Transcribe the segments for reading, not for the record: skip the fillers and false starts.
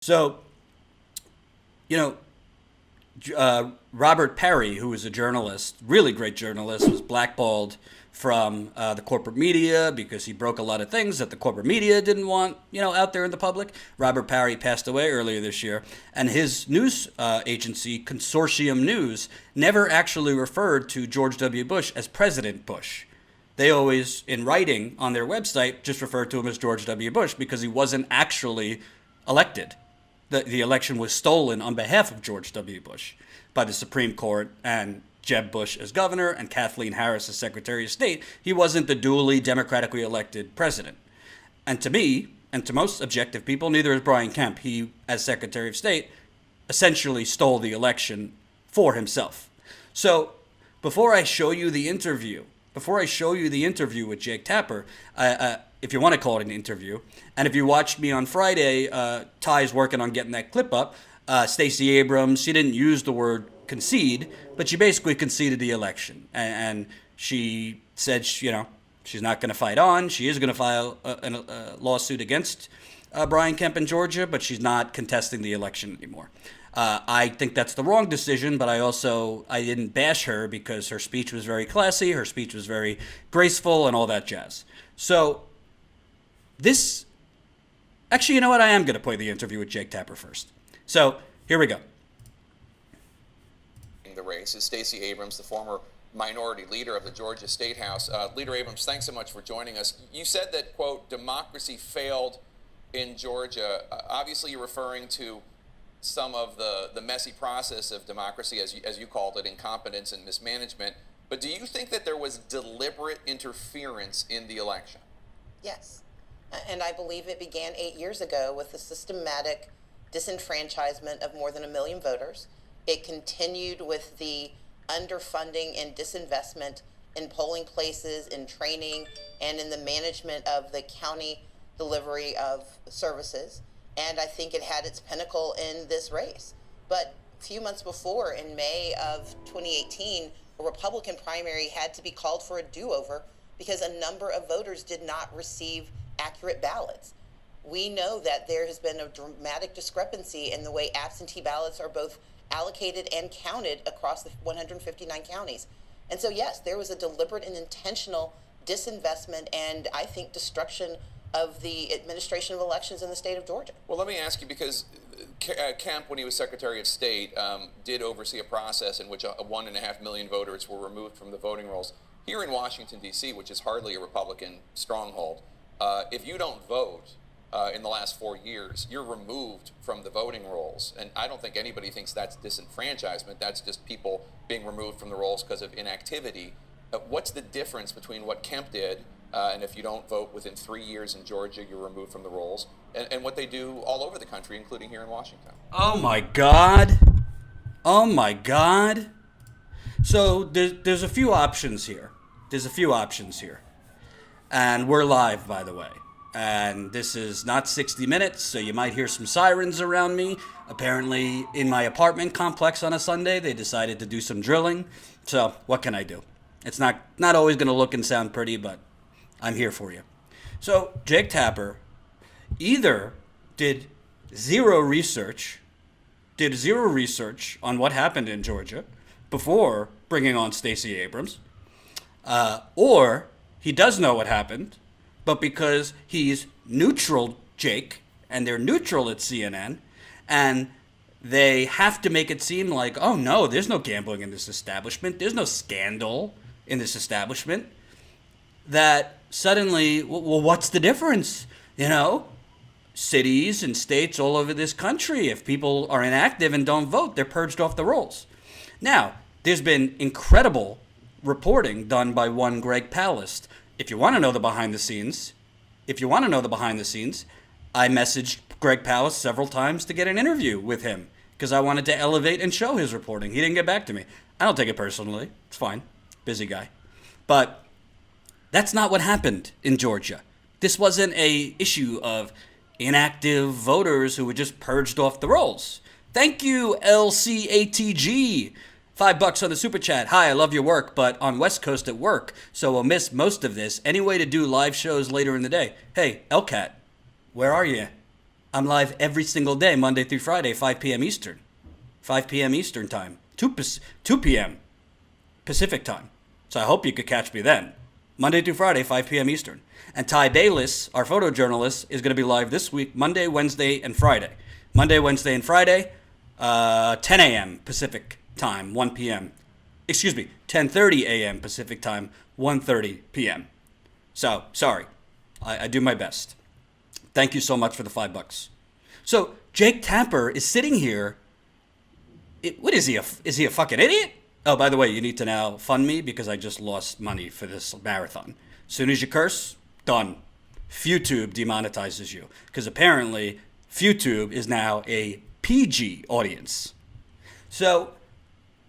So, you know, Robert Perry, who was a journalist, really great journalist, was blackballed from the corporate media because he broke a lot of things that the corporate media didn't want, out there in the public. Robert Perry passed away earlier this year, and his news agency, Consortium News, never actually referred to George W. Bush as President Bush. They always, in writing on their website, just referred to him as George W. Bush because he wasn't actually elected. The election was stolen on behalf of George W. Bush by the Supreme Court and Jeb Bush as governor and Kathleen Harris as Secretary of State. He wasn't the duly democratically elected president. And to me, and to most objective people, neither is Brian Kemp. He, as Secretary of State, essentially stole the election for himself. So before I show you the interview, with Jake Tapper, if you want to call it an interview, and if you watched me on Friday, Ty's working on getting that clip up. Stacey Abrams, she didn't use the word concede, but she basically conceded the election. And she said, she's not going to fight on. She is going to file a lawsuit against Brian Kemp in Georgia, but she's not contesting the election anymore. I think that's the wrong decision, but I didn't bash her because her speech was very classy, her speech was very graceful, and all that jazz. So actually, you know what? I am going to play the interview with Jake Tapper first. So here we go. The race is Stacey Abrams, the former minority leader of the Georgia State House. Leader Abrams, thanks so much for joining us. You said that, quote, democracy failed in Georgia. Obviously, you're referring to some of the messy process of democracy, as you called it, incompetence and mismanagement. But do you think that there was deliberate interference in the election? Yes. And I believe it began 8 years ago with the systematic disenfranchisement of more than 1 million voters. It continued with the underfunding and disinvestment in polling places, in training, and in the management of the county delivery of services. And I think it had its pinnacle in this race. But a few months before, in May of 2018, a Republican primary had to be called for a do-over because a number of voters did not receive accurate ballots. We know that there has been a dramatic discrepancy in the way absentee ballots are both allocated and counted across the 159 counties. And so, yes, there was a deliberate and intentional disinvestment and, I think, destruction of the administration of elections in the state of Georgia. Well, let me ask you, because Kemp, when he was Secretary of State, did oversee a process in which 1.5 million voters were removed from the voting rolls. Here in Washington, D.C., which is hardly a Republican stronghold, if you don't vote in the last 4 years, you're removed from the voting rolls. And I don't think anybody thinks that's disenfranchisement. That's just people being removed from the rolls because of inactivity. What's the difference between what Kemp did, and if you don't vote within 3 years in Georgia, you're removed from the rolls, and what they do all over the country, including here in Washington? Oh, my God. Oh, my God. So there's a few options here. And we're live, by the way. And this is not 60 Minutes, so you might hear some sirens around me. Apparently, in my apartment complex on a Sunday, they decided to do some drilling. So what can I do? It's not always going to look and sound pretty, but I'm here for you. So Jake Tapper either did zero research on what happened in Georgia before bringing on Stacey Abrams, or he does know what happened, but because he's neutral, Jake, and they're neutral at CNN, and they have to make it seem like, oh no, there's no gambling in this establishment, there's no scandal in this establishment, that suddenly, well, what's the difference? Cities and states all over this country, if people are inactive and don't vote, they're purged off the rolls. Now, there's been incredible reporting done by one Greg Palast. If you want to know the behind the scenes, I messaged Greg Palast several times to get an interview with him because I wanted to elevate and show his reporting. He didn't get back to me. I don't take it personally. It's fine. Busy guy. But that's not what happened in Georgia. This wasn't a issue of inactive voters who were just purged off the rolls. Thank you, LCATG. $5 on the super chat. Hi, I love your work, but on West Coast at work, so we'll miss most of this. Any way to do live shows later in the day? Hey, LCAT, where are you? I'm live every single day, Monday through Friday, 5 p.m. Eastern. 5 p.m. Eastern time. 2 p.m. Pacific time. So I hope you could catch me then. Monday through Friday, 5 p.m. Eastern. And Ty Bayliss, our photojournalist, is going to be live this week, Monday, Wednesday, and Friday. Monday, Wednesday, and Friday, 10 a.m. Pacific time, 1 p.m. Excuse me, 10:30 a.m. Pacific time, 1:30 p.m. So, sorry. I do my best. Thank you so much for the $5. So, Jake Tapper is sitting here. What is he? Is he a fucking idiot? Oh, by the way, you need to now fund me because I just lost money for this marathon. As soon as you curse, done. FewTube demonetizes you because apparently FewTube is now a PG audience. So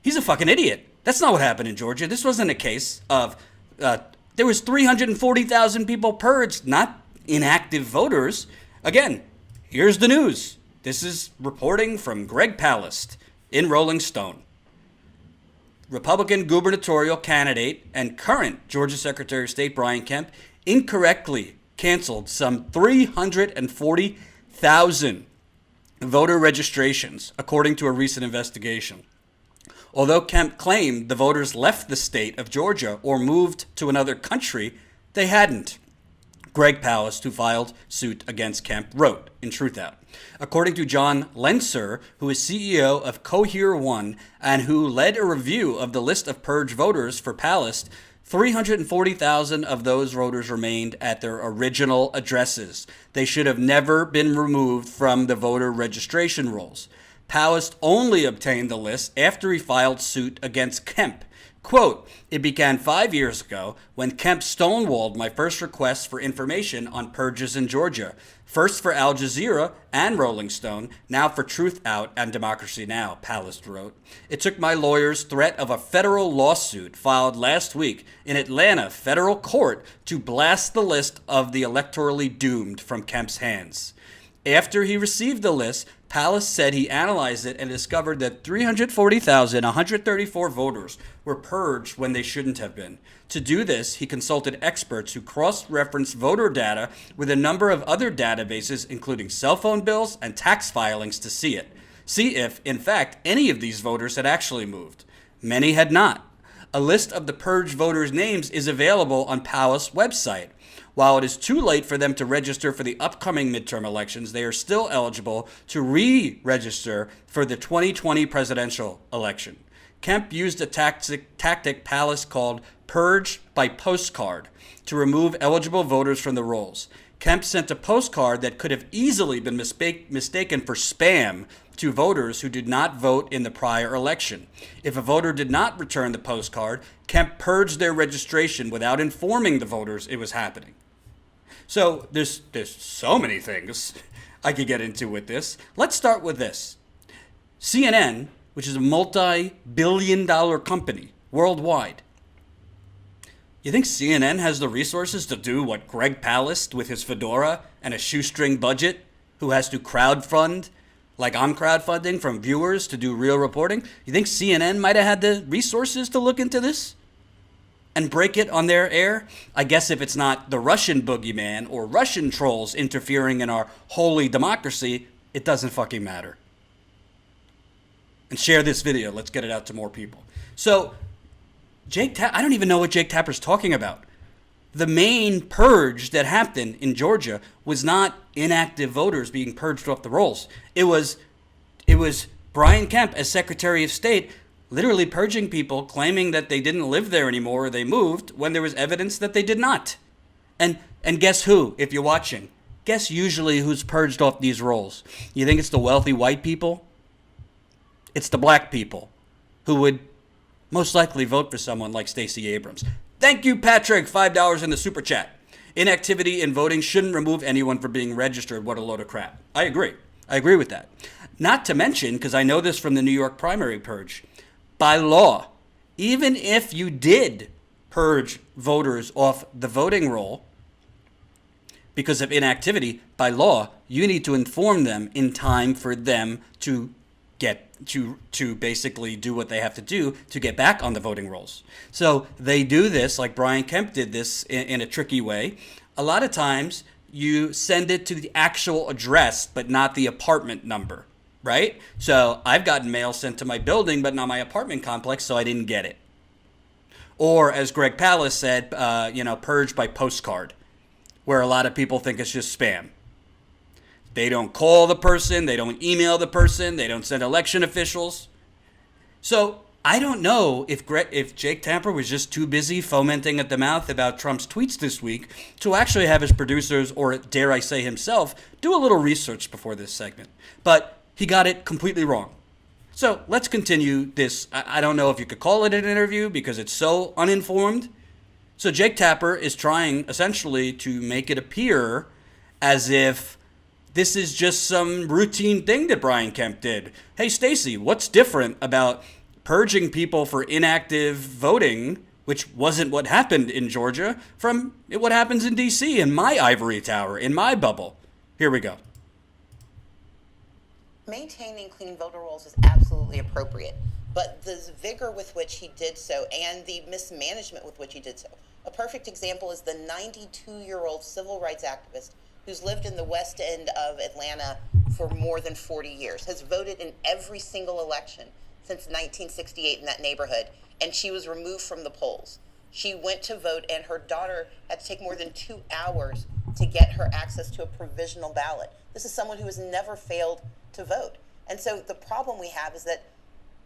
he's a fucking idiot. That's not what happened in Georgia. This wasn't a case of there was 340,000 people purged, not inactive voters. Again, here's the news. This is reporting from Greg Palast in Rolling Stone. Republican gubernatorial candidate and current Georgia Secretary of State Brian Kemp incorrectly canceled some 340,000 voter registrations, according to a recent investigation. Although Kemp claimed the voters left the state of Georgia or moved to another country, they hadn't. Greg Palast, who filed suit against Kemp, wrote in Truthout. According to John Lenser, who is CEO of Cohere One and who led a review of the list of purge voters for Palast, 340,000 of those voters remained at their original addresses. They should have never been removed from the voter registration rolls. Palast only obtained the list after he filed suit against Kemp. Quote, it began 5 years ago when Kemp stonewalled my first requests for information on purges in Georgia. First for Al Jazeera and Rolling Stone, now for Truth Out and Democracy Now!, Palast wrote. It took my lawyer's threat of a federal lawsuit filed last week in Atlanta federal court to blast the list of the electorally doomed from Kemp's hands. After he received the list, Palast said he analyzed it and discovered that 340,134 voters were purged when they shouldn't have been. To do this, he consulted experts who cross-referenced voter data with a number of other databases, including cell phone bills and tax filings, to see if, in fact, any of these voters had actually moved. Many had not. A list of the purged voters' names is available on Palast's website. While it is too late for them to register for the upcoming midterm elections, they are still eligible to re-register for the 2020 presidential election. Kemp used a tactic Palast called purge by postcard to remove eligible voters from the rolls. Kemp sent a postcard that could have easily been mistaken for spam to voters who did not vote in the prior election. If a voter did not return the postcard, Kemp purged their registration without informing the voters it was happening. So there's so many things I could get into with this. Let's start with this. CNN, which is a multi-billion-dollar company worldwide. You think CNN has the resources to do what Greg Palast with his fedora and a shoestring budget, who has to crowdfund, like I'm crowdfunding from viewers to do real reporting? You think CNN might have had the resources to look into this and break it on their air? I guess if it's not the Russian boogeyman or Russian trolls interfering in our holy democracy, it doesn't fucking matter. And share this video. Let's get it out to more people. So, I don't even know what Jake Tapper's talking about. The main purge that happened in Georgia was not inactive voters being purged off the rolls. It was Brian Kemp as Secretary of State literally purging people, claiming that they didn't live there anymore or they moved when there was evidence that they did not. And guess who, if you're watching? Guess usually who's purged off these rolls? You think it's the wealthy white people? It's the black people who would most likely vote for someone like Stacey Abrams. Thank you, Patrick. $5 in the super chat. Inactivity in voting shouldn't remove anyone from being registered. What a load of crap. I agree. I agree with that. Not to mention, because I know this from the New York primary purge, by law, even if you did purge voters off the voting roll because of inactivity, by law, you need to inform them in time for them to get to basically do what they have to do to get back on the voting rolls. So they do this, like Brian Kemp did this in a tricky way. A lot of times you send it to the actual address, but not the apartment number, right? So I've gotten mail sent to my building, but not my apartment complex, so I didn't get it. Or as Greg Palast said, purged by postcard, where a lot of people think it's just spam. They don't call the person, they don't email the person, they don't send election officials. So I don't know if Jake Tapper was just too busy fomenting at the mouth about Trump's tweets this week to actually have his producers, or dare I say himself, do a little research before this segment. But he got it completely wrong. So let's continue this. I don't know if you could call it an interview because it's so uninformed. So Jake Tapper is trying essentially to make it appear as if this is just some routine thing that Brian Kemp did. Hey, Stacey, what's different about purging people for inactive voting, which wasn't what happened in Georgia, from what happens in D.C., in my ivory tower, in my bubble? Here we go. Maintaining clean voter rolls is absolutely appropriate, but the vigor with which he did so and the mismanagement with which he did so. A perfect example is the 92-year-old civil rights activist who's lived in the West End of Atlanta for more than 40 years, has voted in every single election since 1968 in that neighborhood, and she was removed from the polls. She went to vote, and her daughter had to take more than 2 hours to get her access to a provisional ballot. This is someone who has never failed to vote. And so the problem we have is that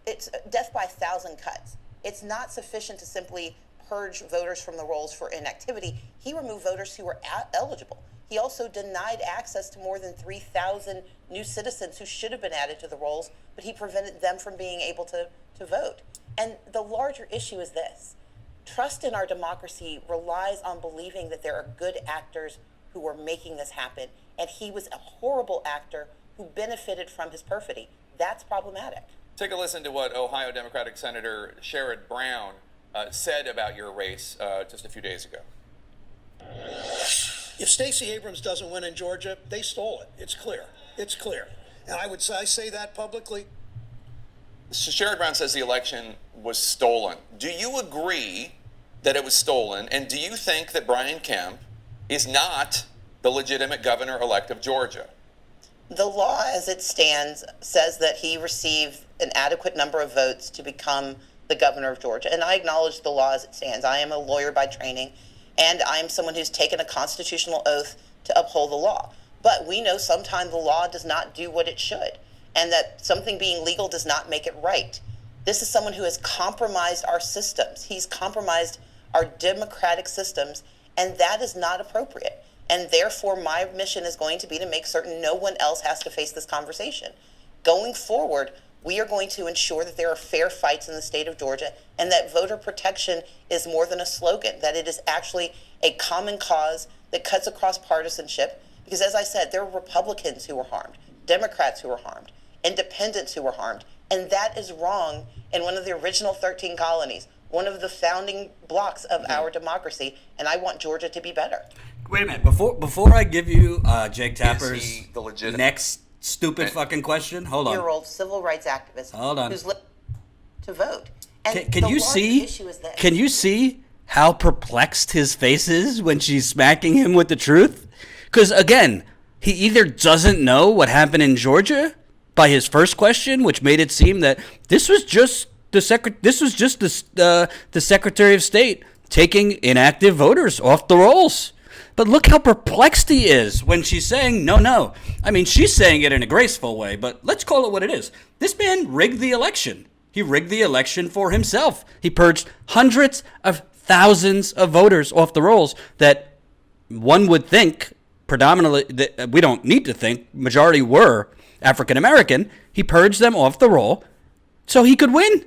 it's death by 1,000 cuts. It's not sufficient to simply purge voters from the rolls for inactivity. He removed voters who were eligible. He also denied access to more than 3,000 new citizens who should have been added to the rolls, but he prevented them from being able to vote. And the larger issue is this. Trust in our democracy relies on believing that there are good actors who are making this happen, and he was a horrible actor who benefited from his perfidy. That's problematic. Take a listen to what Ohio Democratic Senator Sherrod Brown said about your race just a few days ago. If Stacey Abrams doesn't win in Georgia, they stole it. It's clear. It's clear. And I say that publicly. So Sherrod Brown says the election was stolen. Do you agree that it was stolen? And do you think that Brian Kemp is not the legitimate governor-elect of Georgia? The law as it stands says that he received an adequate number of votes to become the governor of Georgia. And I acknowledge the law as it stands. I am a lawyer by training, and I am someone who's taken a constitutional oath to uphold the law. But we know sometimes the law does not do what it should, and that something being legal does not make it right. This is someone who has compromised our systems. He's compromised our democratic systems, and that is not appropriate. And therefore, my mission is going to be to make certain no one else has to face this conversation. Going forward, we are going to ensure that there are fair fights in the state of Georgia, and that voter protection is more than a slogan, that it is actually a common cause that cuts across partisanship. Because as I said, there are Republicans who were harmed, Democrats who were harmed, independents who were harmed, and that is wrong in one of the original 13 colonies, one of the founding blocks of our democracy, and I want Georgia to be better. Wait a minute. Before I give you Jake Tapper's the legitimate next stupid fucking question, hold on. Year-old civil rights activist Hold on. who's to vote. And Can you see? Issue is this. Can you see how perplexed his face is when she's smacking him with the truth? Because again, he either doesn't know what happened in Georgia by his first question, which made it seem that this was just the Secretary of State taking inactive voters off the rolls. But look how perplexed he is when she's saying, no. I mean, she's saying it in a graceful way, but let's call it what it is. This man rigged the election. He rigged the election for himself. He purged hundreds of thousands of voters off the rolls that one would think predominantly, that we don't need to think, majority were African American. He purged them off the roll so he could win.